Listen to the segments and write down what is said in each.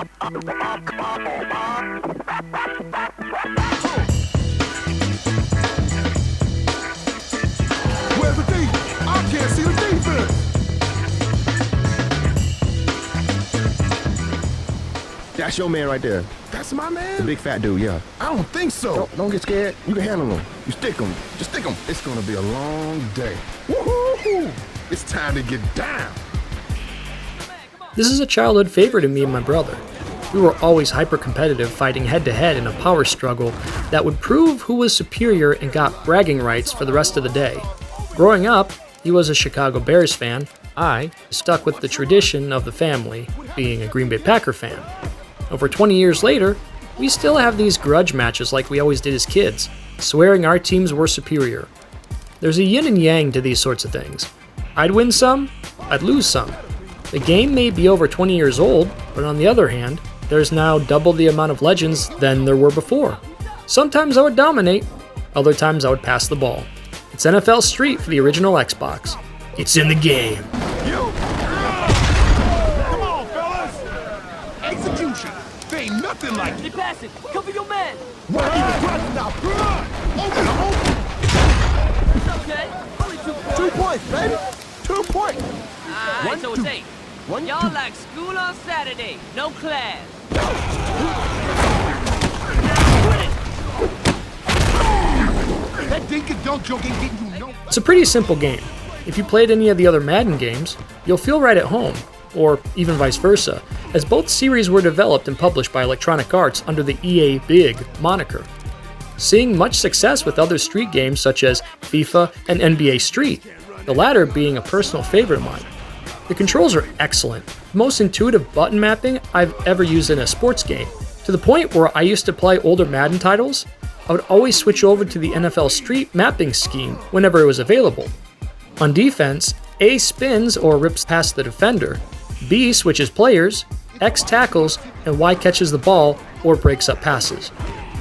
Where's the D? I can't see the defense. That's your man right there. That's my man? The big fat dude, yeah. I don't think so. Don't get scared. You can handle him. You stick him. Just stick him. It's gonna be a long day. Woohoo! It's time to get down. This is a childhood favorite of me and my brother. We were always hyper-competitive, fighting head-to-head in a power struggle that would prove who was superior and got bragging rights for the rest of the day. Growing up, he was a Chicago Bears fan. I stuck with the tradition of the family, being a Green Bay Packer fan. Over 20 years later, we still have these grudge matches like we always did as kids, swearing our teams were superior. There's a yin and yang to these sorts of things. I'd win some, I'd lose some. The game may be over 20 years old, but on the other hand, there's now double the amount of legends than there were before. Sometimes I would dominate, other times I would pass the ball. It's NFL Street for the original Xbox. It's in the game. Come on, fellas. Execution. There ain't nothing like it. They pass it. Cover your man. What are you running now? Open, open. It's okay. Only 2 points. 2 points, baby. 2 points. Alright, so it's 8. One, Y'all two. like school on Saturday. No class. That dink and dunk joke ain't getting you no. It's a pretty simple game. If you played any of the other Madden games, you'll feel right at home, or even vice versa, as both series were developed and published by Electronic Arts under the EA Big moniker. Seeing much success with other Street games such as FIFA and NBA Street, the latter being a personal favorite of mine. The controls are excellent, the most intuitive button mapping I've ever used in a sports game, to the point where I used to play older Madden titles. I would always switch over to the NFL Street mapping scheme whenever it was available. On defense, A spins or rips past the defender, B switches players, X tackles, and Y catches the ball or breaks up passes.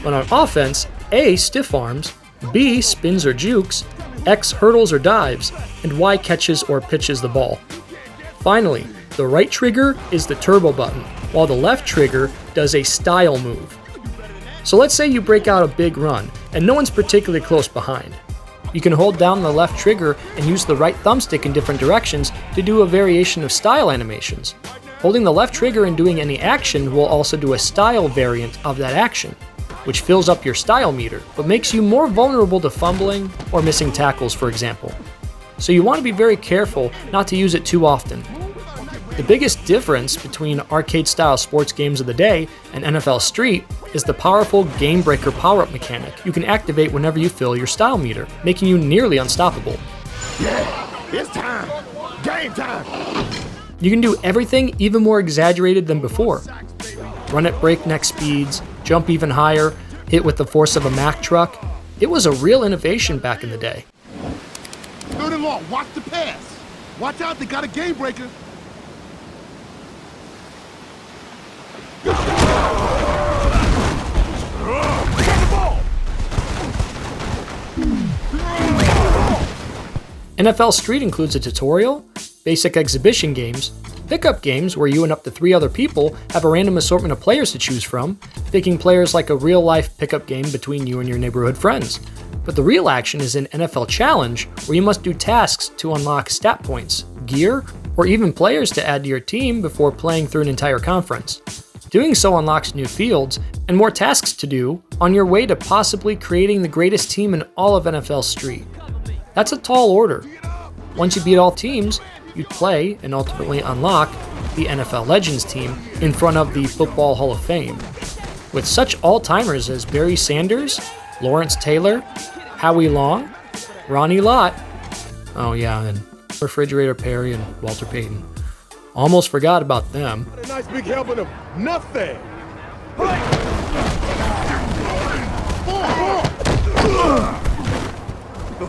When on offense, A stiff arms, B spins or jukes, X hurdles or dives, and Y catches or pitches the ball. Finally, the right trigger is the turbo button, while the left trigger does a style move. So let's say you break out a big run, and no one's particularly close behind. You can hold down the left trigger and use the right thumbstick in different directions to do a variation of style animations. Holding the left trigger and doing any action will also do a style variant of that action, which fills up your style meter, but makes you more vulnerable to fumbling or missing tackles, for example. So you want to be very careful not to use it too often. The biggest difference between arcade-style sports games of the day and NFL Street is the powerful Game Breaker power-up mechanic you can activate whenever you fill your style meter, making you nearly unstoppable. Yeah, it's time. Game time. You can do everything even more exaggerated than before. Run at breakneck speeds, jump even higher, hit with the force of a Mack truck. It was a real innovation back in the day. Third and long, watch the pass. Watch out, they got a game breaker. NFL Street includes a tutorial, basic exhibition games, pickup games where you and up to 3 other people have a random assortment of players to choose from, picking players like a real-life pickup game between you and your neighborhood friends. But the real action is in NFL Challenge, where you must do tasks to unlock stat points, gear, or even players to add to your team before playing through an entire conference. Doing so unlocks new fields and more tasks to do on your way to possibly creating the greatest team in all of NFL Street. That's a tall order. Once you beat all teams, you'd play and ultimately unlock the NFL Legends team in front of the Football Hall of Fame. With such all-timers as Barry Sanders, Lawrence Taylor, Howie Long, Ronnie Lott, oh yeah, and Refrigerator Perry and Walter Payton. Almost forgot about them. A nice big helping of nothing.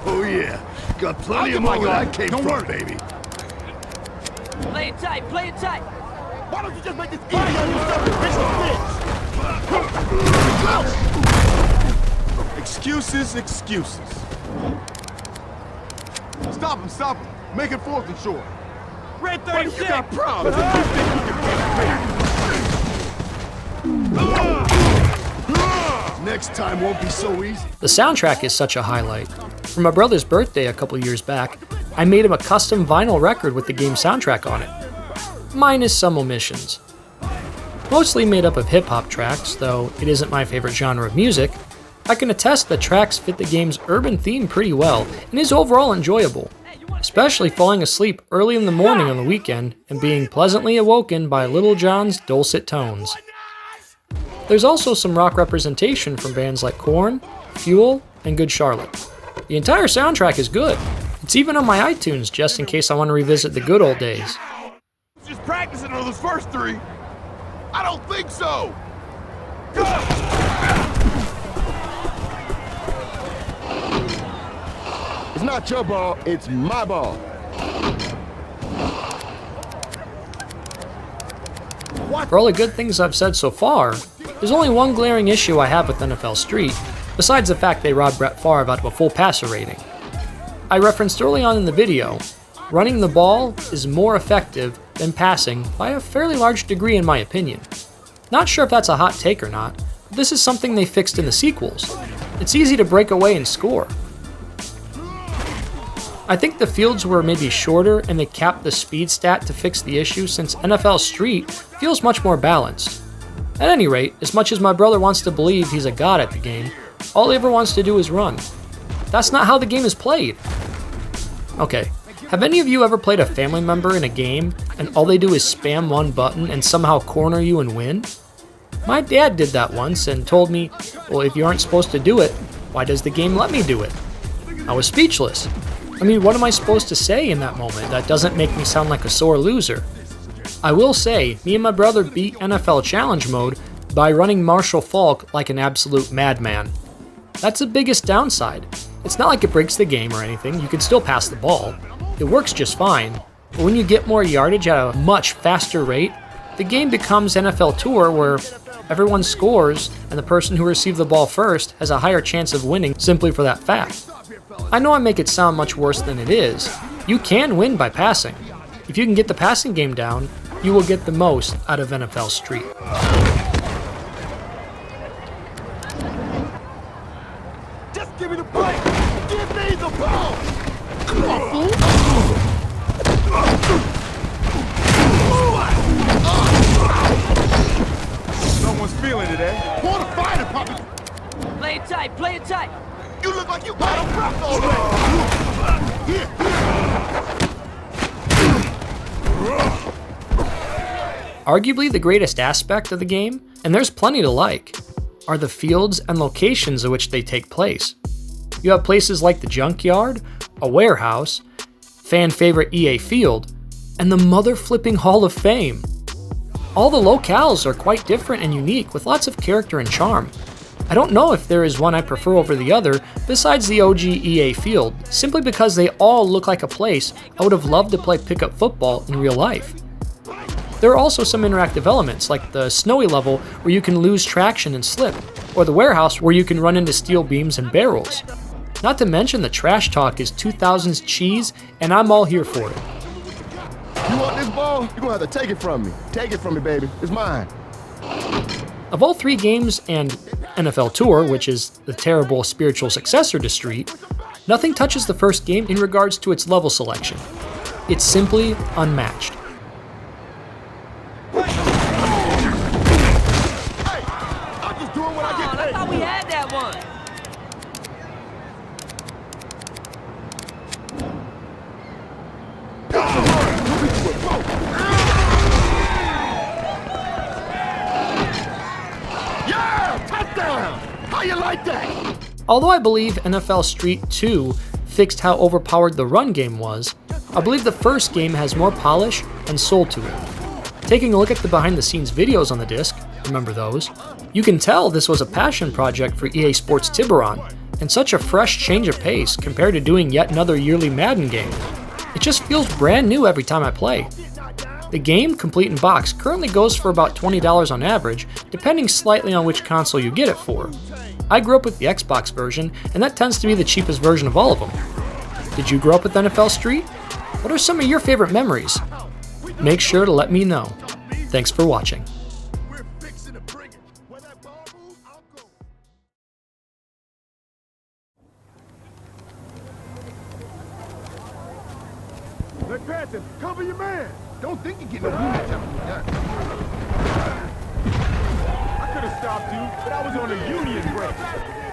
Oh yeah, got plenty of money where that came from, baby. Play it tight, play it tight. Why don't you just make this easy on yourself and fix the Excuses, excuses. Stop him, stop him. Make it 4th and short. Red Wait, 36. you got problems. Next time won't be so easy. The soundtrack is such a highlight. For my brother's birthday a couple years back, I made him a custom vinyl record with the game soundtrack on it, minus some omissions. Mostly made up of hip-hop tracks, though it isn't my favorite genre of music. I can attest that tracks fit the game's urban theme pretty well and is overall enjoyable, especially falling asleep early in the morning on the weekend and being pleasantly awoken by Little John's dulcet tones. There's also some rock representation from bands like Korn, Fuel, and Good Charlotte. The entire soundtrack is good. It's even on my iTunes just in case I want to revisit the good old days. Just practicing on those first three. I don't think so. It's not your ball, it's my ball. For all the good things I've said so far, there's only one glaring issue I have with NFL Street, besides the fact they robbed Brett Favre out of a full passer rating. I referenced early on in the video, running the ball is more effective than passing by a fairly large degree in my opinion. Not sure if that's a hot take or not, but this is something they fixed in the sequels. It's easy to break away and score. I think the fields were maybe shorter and they capped the speed stat to fix the issue since NFL Street feels much more balanced. At any rate, as much as my brother wants to believe he's a god at the game, all he ever wants to do is run. That's not how the game is played. Okay, have any of you ever played a family member in a game and all they do is spam one button and somehow corner you and win? My dad did that once and told me, well, if you aren't supposed to do it, why does the game let me do it? I was speechless. I mean, what am I supposed to say in that moment that doesn't make me sound like a sore loser? I will say, me and my brother beat NFL Challenge Mode by running Marshall Faulk like an absolute madman. That's the biggest downside. It's not like it breaks the game or anything, you can still pass the ball. It works just fine, but when you get more yardage at a much faster rate, the game becomes NFL Tour where everyone scores and the person who received the ball first has a higher chance of winning simply for that fact. I know I make it sound much worse than it is. You can win by passing. If you can get the passing game down, you will get the most out of NFL Street. Just give me the play. Give me the ball. Come on, fool. Someone's feeling it, eh? Pour the fire, Poppy. Play it tight, play it tight. You look like you got a breath already. Here. Arguably the greatest aspect of the game, and there's plenty to like, are the fields and locations at which they take place. You have places like the Junkyard, a warehouse, fan favorite EA Field, and the mother-flipping Hall of Fame. All the locales are quite different and unique with lots of character and charm. I don't know if there is one I prefer over the other besides the OG EA Field, simply because they all look like a place I would have loved to play pickup football in real life. There are also some interactive elements like the snowy level where you can lose traction and slip, or the warehouse where you can run into steel beams and barrels. Not to mention the trash talk is 2000s cheese, and I'm all here for it. You want this ball? You're gonna have to take it from me. Take it from me, baby. It's mine. Of all three games and NFL Tour, which is the terrible spiritual successor to Street, nothing touches the first game in regards to its level selection. It's simply unmatched. Hey, I'm just doing what I get I paid. thought we had that one. Yeah, touchdown. How you like that? Although I believe NFL Street 2 fixed how overpowered the run game was, I believe the first game has more polish and soul to it. Taking a look at the behind-the-scenes videos on the disc, remember those, you can tell this was a passion project for EA Sports Tiburon, and such a fresh change of pace compared to doing yet another yearly Madden game. It just feels brand new every time I play. The game, complete in box, currently goes for about $20 on average, depending slightly on which console you get it for. I grew up with the Xbox version, and that tends to be the cheapest version of all of them. Did you grow up with NFL Street? What are some of your favorite memories? Make sure to let me know. Thanks for watching. We're fixing to bring it. Let's pass him. Cover your man. Don't think you get no rematch out of that. I could have stopped you, but I was on a union break.